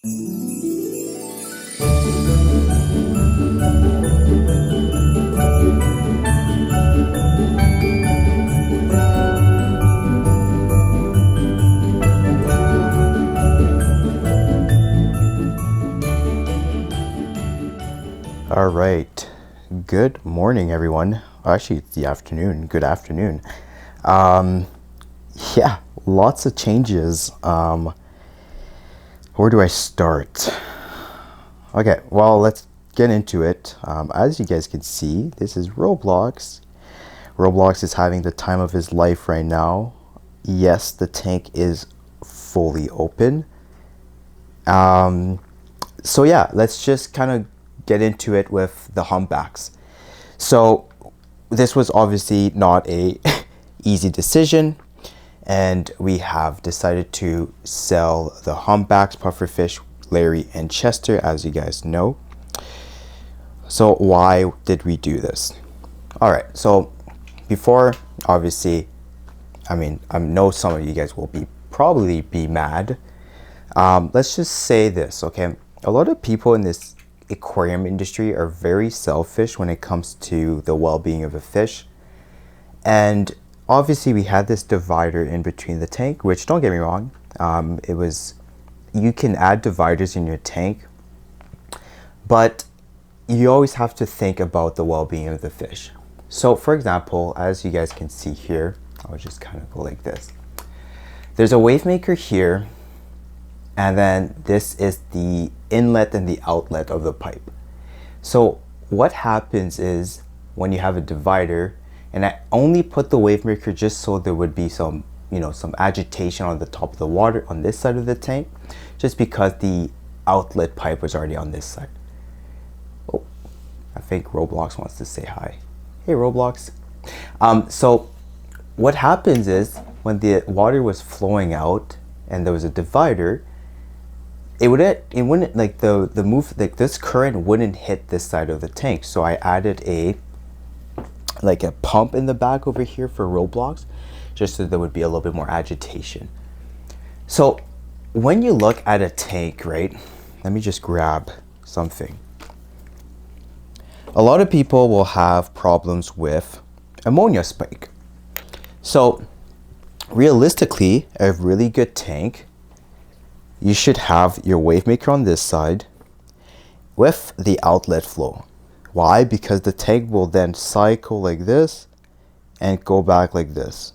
All right. Good morning, everyone. Actually, it's the afternoon. Good afternoon. Um, yeah, lots of changes. Where do I start? Okay, well, let's get into it. As you guys can see, this is Roblox. Roblox is having the time of his life right now. Yes, the tank is fully open. So yeah, let's just kind of get into it with the humpbacks. So this was obviously not a easy decision, and we have decided to sell the humpbacks, pufferfish, Larry, and Chester, as you guys know. So why did we do this? All right, so before, obviously, I know some of you guys will probably be mad. Let's just say this, okay? A lot of people in this aquarium industry are very selfish when it comes to the well-being of a fish. And obviously we had this divider in between the tank, which, don't get me wrong, you can add dividers in your tank, but you always have to think about the well-being of the fish. So for example, as you guys can see here, I'll just kind of go like this. There's a wave maker here, and then this is the inlet and the outlet of the pipe. So what happens is when you have a divider, and I only put the wave maker just so there would be some agitation on the top of the water on this side of the tank, just because the outlet pipe was already on this side. Oh, I think Roblox wants to say hi. Hey, Roblox. So what happens is when the water was flowing out and there was a divider, it wouldn't like this current wouldn't hit this side of the tank. So I added a pump in the back over here for Roblox, just so there would be a little bit more agitation. So when you look at a tank, right? Let me just grab something. A lot of people will have problems with ammonia spike. So realistically, a really good tank, you should have your wave maker on this side with the outlet flow. Why? Because the tank will then cycle like this and go back like this.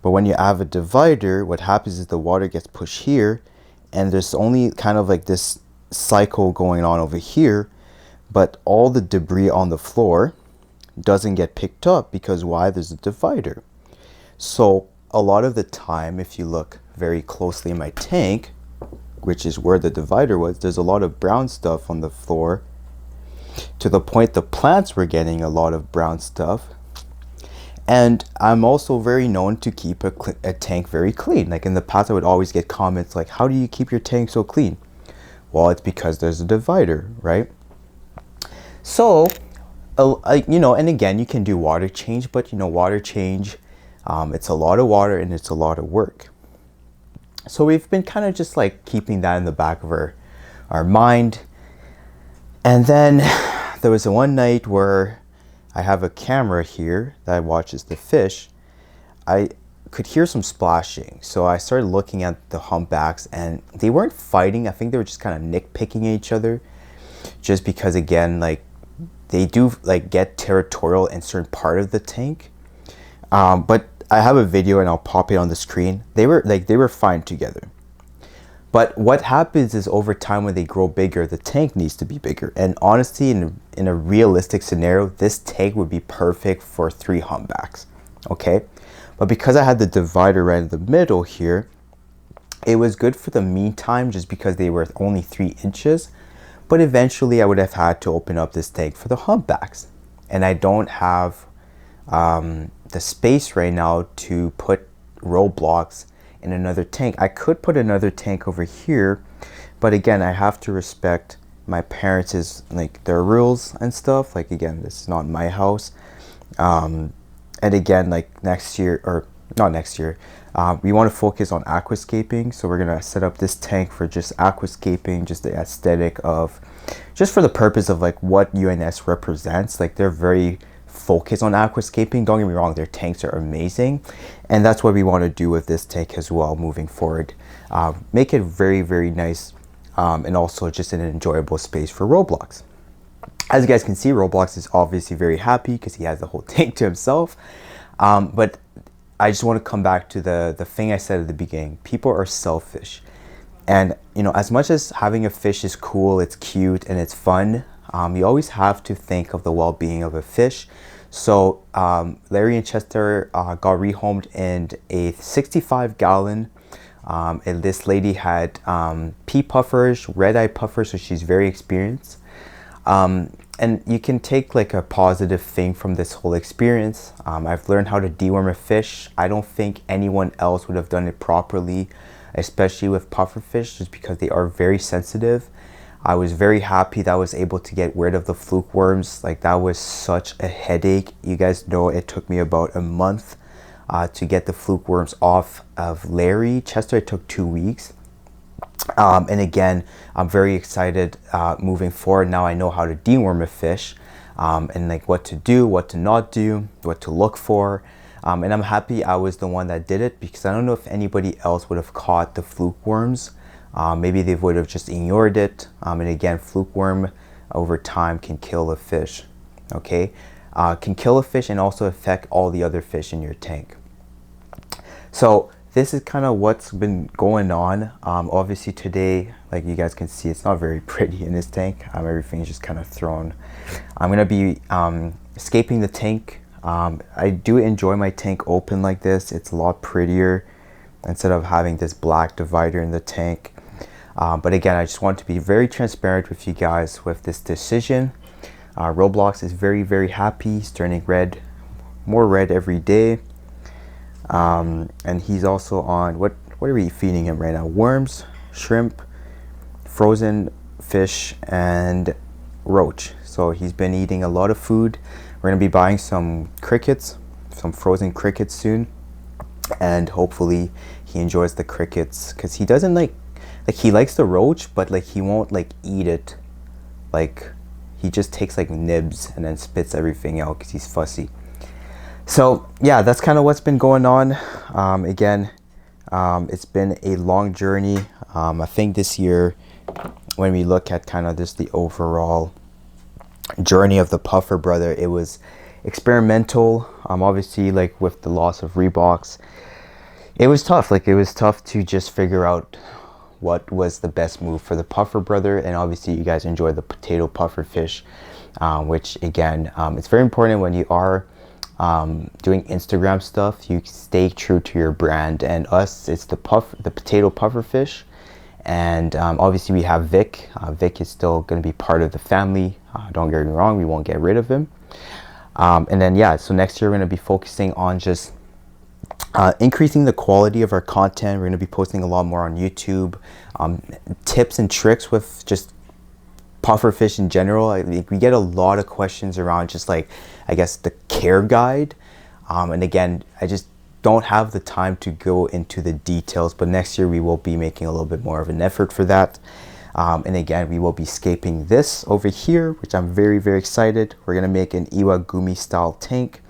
But when you have a divider, what happens is the water gets pushed here, and there's only kind of like this cycle going on over here, but all the debris on the floor doesn't get picked up because why? There's a divider. So a lot of the time, if you look very closely in my tank, which is where the divider was, there's a lot of brown stuff on the floor, to the point the plants were getting a lot of brown stuff. And I'm also very known to keep a tank very clean. Like in the past, I would always get comments like, how do you keep your tank so clean? Well, it's because there's a divider, right? So, and again, you can do water change, but water change, it's a lot of water and it's a lot of work. So we've been kind of just like keeping that in the back of our mind. And then there was one night where I have a camera here that watches the fish. I could hear some splashing. So I started looking at the humpbacks, and they weren't fighting. I think they were just kind of nitpicking at each other, just because, again, like they do like get territorial in certain part of the tank. But I have a video and I'll pop it on the screen. They were fine together. But what happens is over time, when they grow bigger, the tank needs to be bigger. And honestly, in a realistic scenario, this tank would be perfect for 3 humpbacks, okay? But because I had the divider right in the middle here, it was good for the meantime, just because they were only 3 inches. But eventually, I would have had to open up this tank for the humpbacks. And I don't have the space right now to put Roblox in another tank. I could put another tank over here, but again, I have to respect my parents' their rules and stuff. Like, again, this is not my house. And again, like next year, or not next year, We want to focus on aquascaping, so we're gonna set up this tank for just aquascaping, just the aesthetic of, just for the purpose of like what UNS represents. Like they're very focused on aquascaping. Don't get me wrong, their tanks are amazing, and that's what we want to do with this tank as well moving forward. Make it very, very nice, and also just an enjoyable space for Roblox. As you guys can see, Roblox is obviously very happy because he has the whole tank to himself. But I just want to come back to the thing I said at the beginning. People are selfish. And, you know, as much as having a fish is cool, it's cute, and it's fun, you always have to think of the well-being of a fish. So Larry and Chester got rehomed in a 65-gallon. And this lady had pea puffers, red-eye puffers, so she's very experienced. And you can take like a positive thing from this whole experience. I've learned how to deworm a fish. I don't think anyone else would have done it properly, especially with pufferfish, just because they are very sensitive. I was very happy that I was able to get rid of the fluke worms. Like that was such a headache. You guys know it took me about a month to get the fluke worms off of Larry. Chester, it took 2 weeks. And again, I'm very excited moving forward. Now I know how to deworm a fish, and like what to do, what to not do, what to look for. And I'm happy I was the one that did it, because I don't know if anybody else would have caught the fluke worms. Maybe they would have just ignored it. And again, fluke worm over time can kill a fish. Okay, can kill a fish and also affect all the other fish in your tank. So this is kind of what's been going on. Obviously today, like you guys can see, it's not very pretty in this tank. Everything's just kind of thrown. I'm gonna be escaping the tank. I do enjoy my tank open like this. It's a lot prettier instead of having this black divider in the tank. But again, I just want to be very transparent with you guys with this decision. Roblox is very, very happy. He's turning red, more red every day. And he's also on, what are we feeding him right now? Worms, shrimp, frozen fish, and roach. So he's been eating a lot of food. We're gonna be buying some crickets, some frozen crickets soon, and hopefully he enjoys the crickets, because he doesn't like he likes the roach, but like he won't like eat it. Like he just takes like nibs and then spits everything out because he's fussy. So yeah, that's kind of what's been going on. Again, it's been a long journey. I think this year, when we look at kind of just the overall journey of the Puffer brother, it was experimental. Obviously, like with the loss of Reeboks, it was tough. Like it was tough to just figure out what was the best move for the Puffer brother. And obviously you guys enjoy the potato puffer fish, which again, it's very important when you are doing Instagram stuff, you stay true to your brand. And us, it's the potato puffer fish. And obviously we have Vic. Vic is still going to be part of the family. Don't get me wrong, we won't get rid of him. And then yeah, so next year we're going to be focusing on just increasing the quality of our content. We're going to be posting a lot more on YouTube, tips and tricks with just puffer fish in general. We get a lot of questions around just like, I guess, the care guide. And again, I just don't have the time to go into the details, but next year we will be making a little bit more of an effort for that. And again, we will be scaping this over here, which I'm very, very excited. We're going to make an Iwagumi style tank.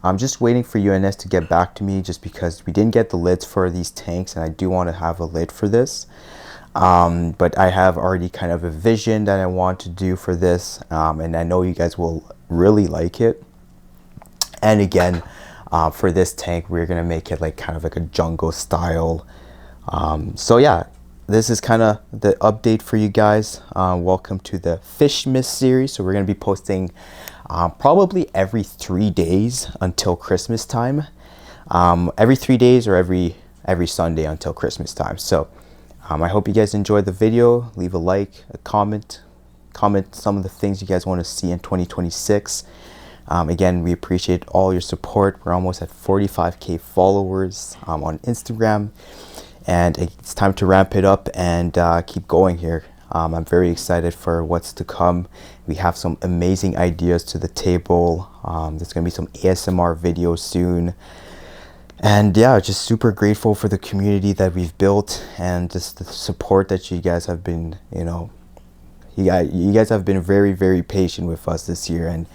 I'm just waiting for UNS to get back to me, just because we didn't get the lids for these tanks, and I do want to have a lid for this. But I have already kind of a vision that I want to do for this, and I know you guys will really like it. And again, for this tank, we're gonna make it like kind of like a jungle style. So yeah, this is kind of the update for you guys. Welcome to the FishMas series. So we're gonna be posting probably every 3 days until Christmas time. Every 3 days or every Sunday until Christmas time. So I hope you guys enjoyed the video. Leave a like, a comment some of the things you guys want to see in 2026. Again, we appreciate all your support. We're almost at 45K followers on Instagram, and it's time to ramp it up and keep going here. I'm very excited for what's to come. We have some amazing ideas to the table. There's gonna be some ASMR videos soon. And yeah, just super grateful for the community that we've built and just the support that you guys have been, you guys have been very, very patient with us this year. And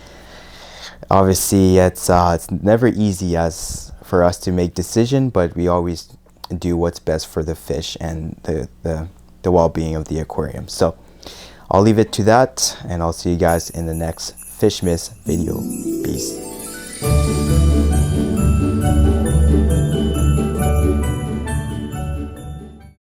obviously it's never easy as for us to make decision, but we always do what's best for the fish and the well-being of the aquarium. So I'll leave it to that, and I'll see you guys in the next FishMas video. Peace.